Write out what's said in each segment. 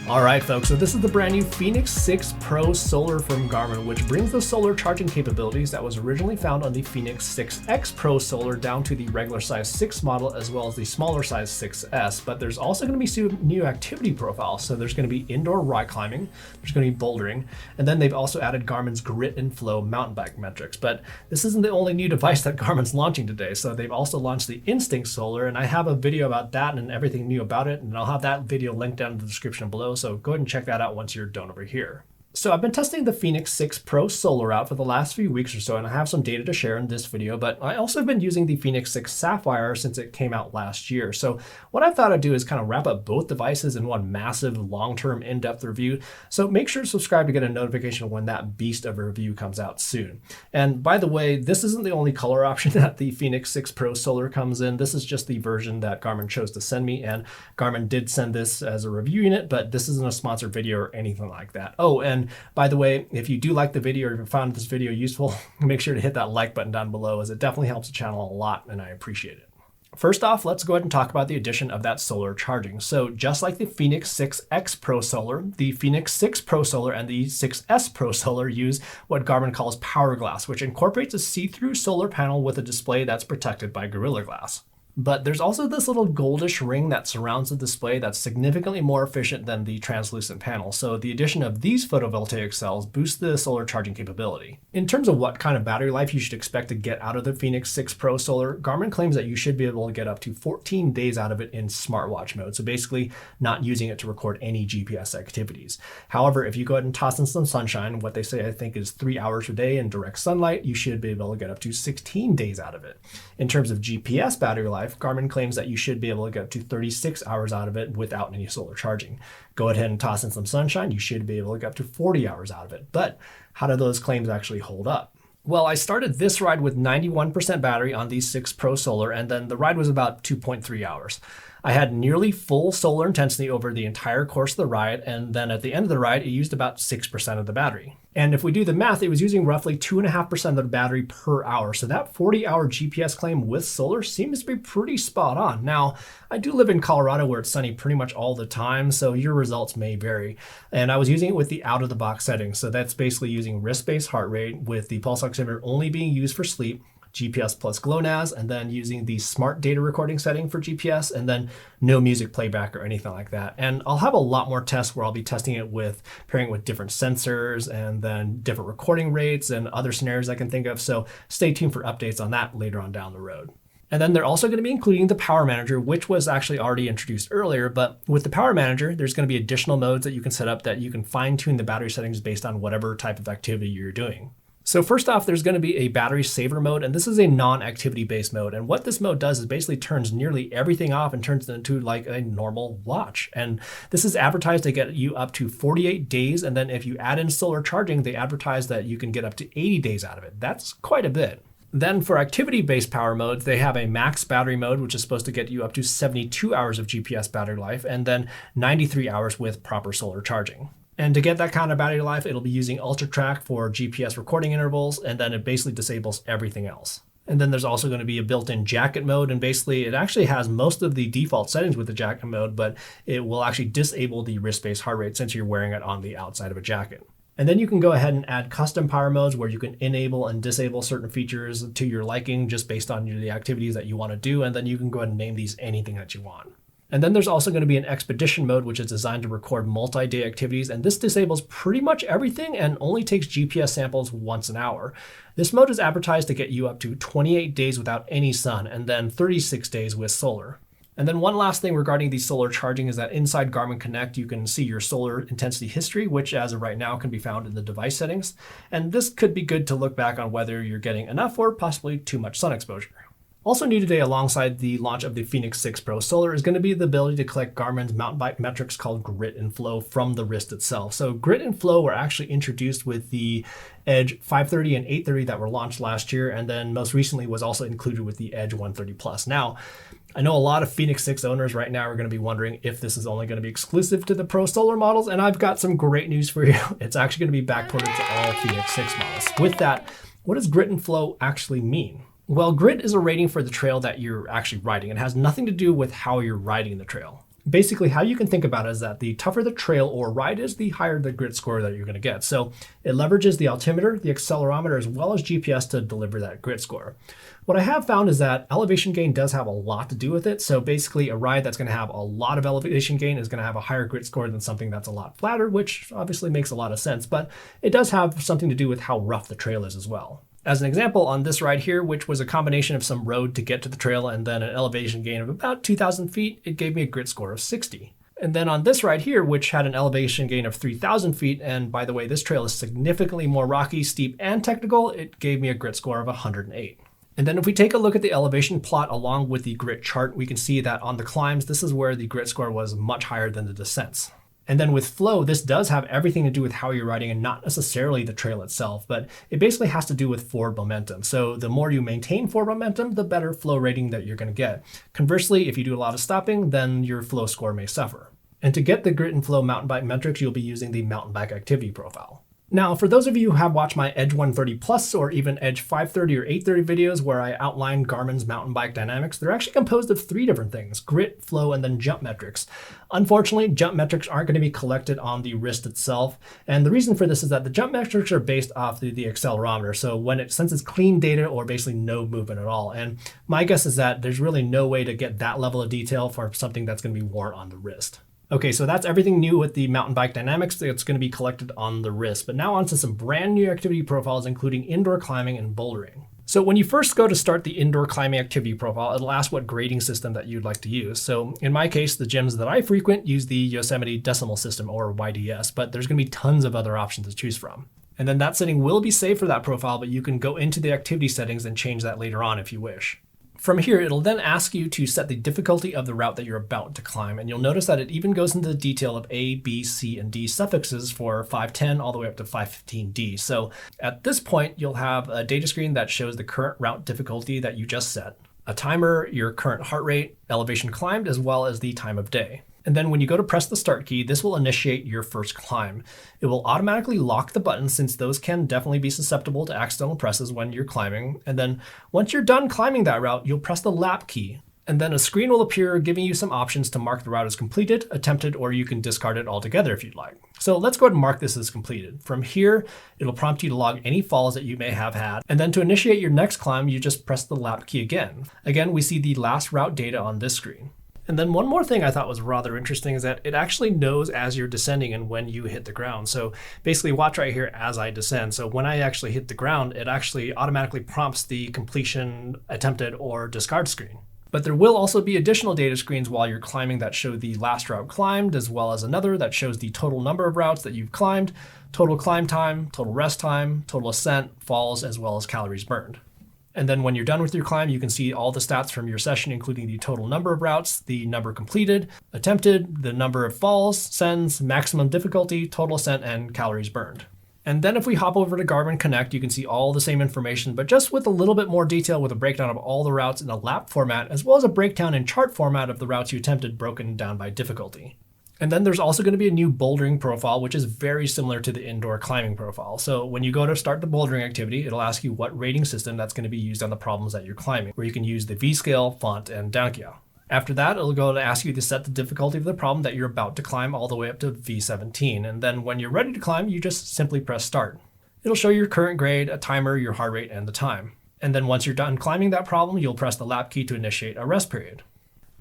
All right, folks, so this is the brand new Fenix 6 Pro Solar from Garmin, which brings the solar charging capabilities that was originally found on the Fenix 6X Pro Solar down to the regular size 6 model, as well as the smaller size 6S. But there's also going to be some new activity profiles. So there's going to be indoor rock climbing, there's going to be bouldering, and then they've also added Garmin's Grit and Flow mountain bike metrics. But this isn't the only new device that Garmin's launching today. So they've also launched the Instinct Solar, and I have a video about that and everything new about it, and I'll have that video linked down in the description below. So go ahead and check that out once you're done over here. So I've been testing the Fenix 6 Pro Solar out for the last few weeks or so, and I have some data to share in this video, but I also have been using the Fenix 6 Sapphire since it came out last year. So what I thought I'd do is kind of wrap up both devices in one massive long-term in-depth review. So make sure to subscribe to get a notification when that beast of a review comes out soon. And by the way, this isn't the only color option that the Fenix 6 Pro Solar comes in. This is just the version that Garmin chose to send me, and Garmin did send this as a review unit, but this isn't a sponsored video or anything like that. Oh, and by the way, if you do like the video or if you found this video useful, make sure to hit that like button down below, as it definitely helps the channel a lot and I appreciate it. First off, let's go ahead and talk about the addition of that solar charging. So just like the Fenix 6X Pro Solar, the Fenix 6 Pro Solar and the 6S Pro Solar use what Garmin calls Power Glass, which incorporates a see-through solar panel with a display that's protected by Gorilla Glass. But there's also this little goldish ring that surrounds the display that's significantly more efficient than the translucent panel. So the addition of these photovoltaic cells boosts the solar charging capability. In terms of what kind of battery life you should expect to get out of the Fenix 6 Pro Solar, Garmin claims that you should be able to get up to 14 days out of it in smartwatch mode. So basically not using it to record any GPS activities. However, if you go ahead and toss in some sunshine, what they say I think is 3 hours a day in direct sunlight, you should be able to get up to 16 days out of it. In terms of GPS battery life, Garmin claims that you should be able to get up to 36 hours out of it without any solar charging. Go ahead and toss in some sunshine, you should be able to get up to 40 hours out of it. But how do those claims actually hold up? Well, I started this ride with 91% battery on the 6 Pro Solar, and then the ride was about 2.3 hours. I had nearly full solar intensity over the entire course of the ride, and then at the end of the ride, it used about 6% of the battery. And if we do the math, it was using roughly 2.5% of the battery per hour. So that 40-hour GPS claim with solar seems to be pretty spot on. Now, I do live in Colorado where it's sunny pretty much all the time, so your results may vary. And I was using it with the out-of-the-box settings. So that's basically using wrist-based heart rate with the pulse oximeter only being used for sleep, GPS plus GLONASS, and then using the smart data recording setting for GPS, and then no music playback or anything like that. And I'll have a lot more tests where I'll be testing it with pairing it with different sensors and then different recording rates and other scenarios I can think of. So stay tuned for updates on that later on down the road. And then they're also going to be including the Power Manager, which was actually already introduced earlier. But with the Power Manager, there's going to be additional modes that you can set up that you can fine tune the battery settings based on whatever type of activity you're doing. So first off, there's going to be a battery saver mode, and this is a non-activity based mode. And what this mode does is basically turns nearly everything off and turns it into like a normal watch. And this is advertised to get you up to 48 days. And then if you add in solar charging, they advertise that you can get up to 80 days out of it. That's quite a bit. Then for activity-based power modes, they have a max battery mode, which is supposed to get you up to 72 hours of GPS battery life, and then 93 hours with proper solar charging. And to get that kind of battery life, it'll be using Ultra Track for GPS recording intervals, and then it basically disables everything else. And then there's also going to be a built-in jacket mode, and basically it actually has most of the default settings with the jacket mode, but it will actually disable the wrist-based heart rate since you're wearing it on the outside of a jacket. And then you can go ahead and add custom power modes where you can enable and disable certain features to your liking just based on the activities that you want to do, and then you can go ahead and name these anything that you want. And then there's also going to be an expedition mode, which is designed to record multi-day activities. And this disables pretty much everything and only takes GPS samples once an hour. This mode is advertised to get you up to 28 days without any sun and then 36 days with solar. And then one last thing regarding the solar charging is that inside Garmin Connect, you can see your solar intensity history, which as of right now can be found in the device settings. And this could be good to look back on whether you're getting enough or possibly too much sun exposure. Also new today alongside the launch of the Fenix 6 Pro Solar is going to be the ability to collect Garmin's mountain bike metrics called Grit and Flow from the wrist itself. So Grit and Flow were actually introduced with the Edge 530 and 830 that were launched last year, and then most recently was also included with the Edge 130 Plus. Now, I know a lot of Fenix 6 owners right now are going to be wondering if this is only going to be exclusive to the Pro Solar models, and I've got some great news for you. It's actually going to be backported to all Fenix 6 models. With that, what does Grit and Flow actually mean? Well, grit is a rating for the trail that you're actually riding. It has nothing to do with how you're riding the trail. Basically, how you can think about it is that the tougher the trail or ride is, the higher the grit score that you're going to get. So it leverages the altimeter, the accelerometer, as well as GPS to deliver that grit score. What I have found is that elevation gain does have a lot to do with it. So basically, a ride that's going to have a lot of elevation gain is going to have a higher grit score than something that's a lot flatter, which obviously makes a lot of sense, but it does have something to do with how rough the trail is as well. As an example, on this ride here, which was a combination of some road to get to the trail and then an elevation gain of about 2,000 feet, it gave me a grit score of 60. And then on this ride here, which had an elevation gain of 3,000 feet, and by the way, this trail is significantly more rocky, steep, and technical, it gave me a grit score of 108. And then if we take a look at the elevation plot along with the grit chart, we can see that on the climbs, this is where the grit score was much higher than the descents. And then with flow, this does have everything to do with how you're riding and not necessarily the trail itself, but it basically has to do with forward momentum. So the more you maintain forward momentum, the better flow rating that you're going to get. Conversely, if you do a lot of stopping, then your flow score may suffer. And to get the grit and flow mountain bike metrics, you'll be using the mountain bike activity profile. Now, for those of you who have watched my Edge 130 Plus or even Edge 530 or 830 videos where I outline Garmin's mountain bike dynamics, they're actually composed of 3 different things: grit, flow, and then jump metrics. Unfortunately, jump metrics aren't going to be collected on the wrist itself. And the reason for this is that the jump metrics are based off the accelerometer. So since it's clean data or basically no movement at all. And my guess is that there's really no way to get that level of detail for something that's going to be worn on the wrist. Okay, so that's everything new with the mountain bike dynamics that's going to be collected on the wrist. But now onto some brand new activity profiles, including indoor climbing and bouldering. So when you first go to start the indoor climbing activity profile, it'll ask what grading system that you'd like to use. So in my case, the gyms that I frequent use the Yosemite Decimal System, or YDS, but there's going to be tons of other options to choose from. And then that setting will be saved for that profile, but you can go into the activity settings and change that later on if you wish. From here, it'll then ask you to set the difficulty of the route that you're about to climb, and you'll notice that it even goes into the detail of A, B, C, and D suffixes for 510 all the way up to 515D. So at this point, you'll have a data screen that shows the current route difficulty that you just set, a timer, your current heart rate, elevation climbed, as well as the time of day. And then when you go to press the start key, this will initiate your first climb. It will automatically lock the buttons, since those can definitely be susceptible to accidental presses when you're climbing. And then once you're done climbing that route, you'll press the lap key. And then a screen will appear giving you some options to mark the route as completed, attempted, or you can discard it altogether if you'd like. So let's go ahead and mark this as completed. From here, it'll prompt you to log any falls that you may have had. And then to initiate your next climb, you just press the lap key again. Again, we see the last route data on this screen. And then one more thing I thought was rather interesting is that it actually knows as you're descending and when you hit the ground. So basically watch right here as I descend. So when I actually hit the ground, it actually automatically prompts the completion, attempted, or discard screen. But there will also be additional data screens while you're climbing that show the last route climbed, as well as another that shows the total number of routes that you've climbed, total climb time, total rest time, total ascent, falls, as well as calories burned. And then when you're done with your climb, you can see all the stats from your session, including the total number of routes, the number completed, attempted, the number of falls, sends, maximum difficulty, total ascent, and calories burned. And then if we hop over to Garmin Connect, you can see all the same information, but just with a little bit more detail, with a breakdown of all the routes in a lap format, as well as a breakdown in chart format of the routes you attempted broken down by difficulty. And then there's also going to be a new bouldering profile, which is very similar to the indoor climbing profile. So when you go to start the bouldering activity, it'll ask you what rating system that's going to be used on the problems that you're climbing, where you can use the V-scale, font, and Dankya. After that, it'll go to ask you to set the difficulty of the problem that you're about to climb all the way up to V17. And then when you're ready to climb, you just simply press start. It'll show your current grade, a timer, your heart rate, and the time. And then once you're done climbing that problem, you'll press the lap key to initiate a rest period.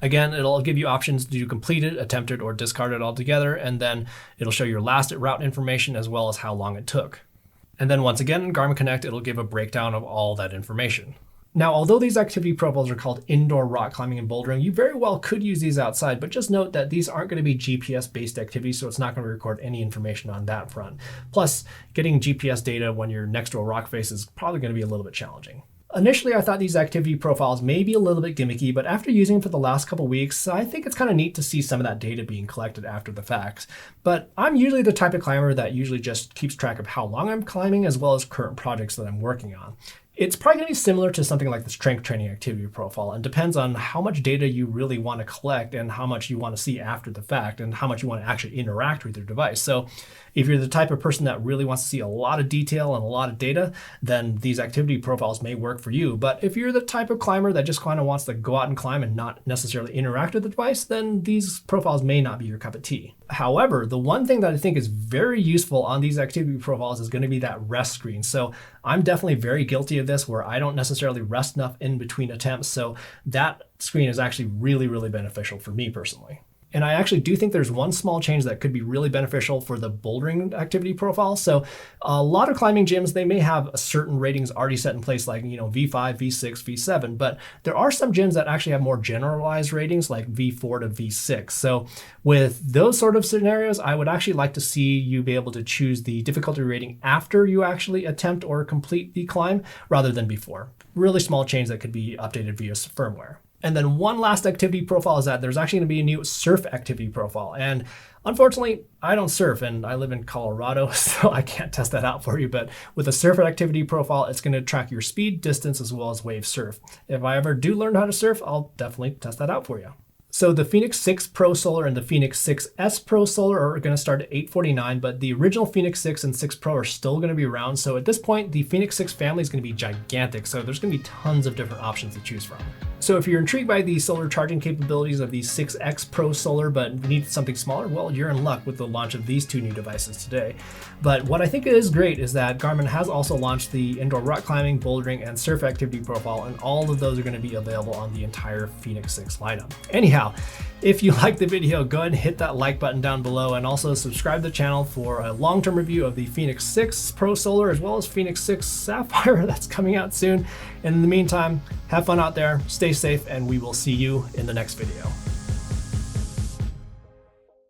Again, it'll give you options to do completed, attempted, or discarded altogether, and then it'll show your last route information as well as how long it took. And then once again in Garmin Connect, it'll give a breakdown of all that information. Now, although these activity profiles are called indoor rock climbing and bouldering, you very well could use these outside, but just note that these aren't going to be GPS-based activities, so it's not going to record any information on that front. Plus, getting GPS data when you're next to a rock face is probably going to be a little bit challenging. Initially, I thought these activity profiles may be a little bit gimmicky, but after using them for the last couple weeks, I think it's kind of neat to see some of that data being collected after the fact. But I'm usually the type of climber that usually just keeps track of how long I'm climbing, as well as current projects that I'm working on. It's probably going to be similar to something like the strength training activity profile, and depends on how much data you really want to collect and how much you want to see after the fact and how much you want to actually interact with your device. So if you're the type of person that really wants to see a lot of detail and a lot of data, then these activity profiles may work for you. But if you're the type of climber that just kind of wants to go out and climb and not necessarily interact with the device, then these profiles may not be your cup of tea. However, the one thing that I think is very useful on these activity profiles is going to be that rest screen. So I'm definitely very guilty of this, where I don't necessarily rest enough in between attempts. So that screen is actually really, really beneficial for me personally. And I actually do think there's one small change that could be really beneficial for the bouldering activity profile. So a lot of climbing gyms, they may have certain ratings already set in place, like, V5, V6, V7, but there are some gyms that actually have more generalized ratings like V4 to V6. So with those sort of scenarios, I would actually like to see you be able to choose the difficulty rating after you actually attempt or complete the climb rather than before. Really small change that could be updated via firmware. And then one last activity profile is that there's actually going to be a new surf activity profile. And unfortunately, I don't surf and I live in Colorado, so I can't test that out for you. But with a surf activity profile, it's going to track your speed, distance, as well as wave surf. If I ever do learn how to surf, I'll definitely test that out for you. So the Fenix 6 Pro Solar and the Fenix 6S Pro Solar are going to start at $849, but the original Fenix 6 and 6 Pro are still going to be around. So at this point, the Fenix 6 family is going to be gigantic. So there's going to be tons of different options to choose from. So if you're intrigued by the solar charging capabilities of the 6X Pro Solar but need something smaller, well, you're in luck with the launch of these two new devices today. But what I think is great is that Garmin has also launched the indoor rock climbing, bouldering, and surf activity profile, and all of those are going to be available on the entire Fenix 6 lineup. Anyhow, if you liked the video, go ahead and hit that like button down below, and also subscribe to the channel for a long-term review of the Fenix 6 Pro Solar as well as Fenix 6 Sapphire that's coming out soon. And in the meantime, have fun out there, stay safe, and we will see you in the next video.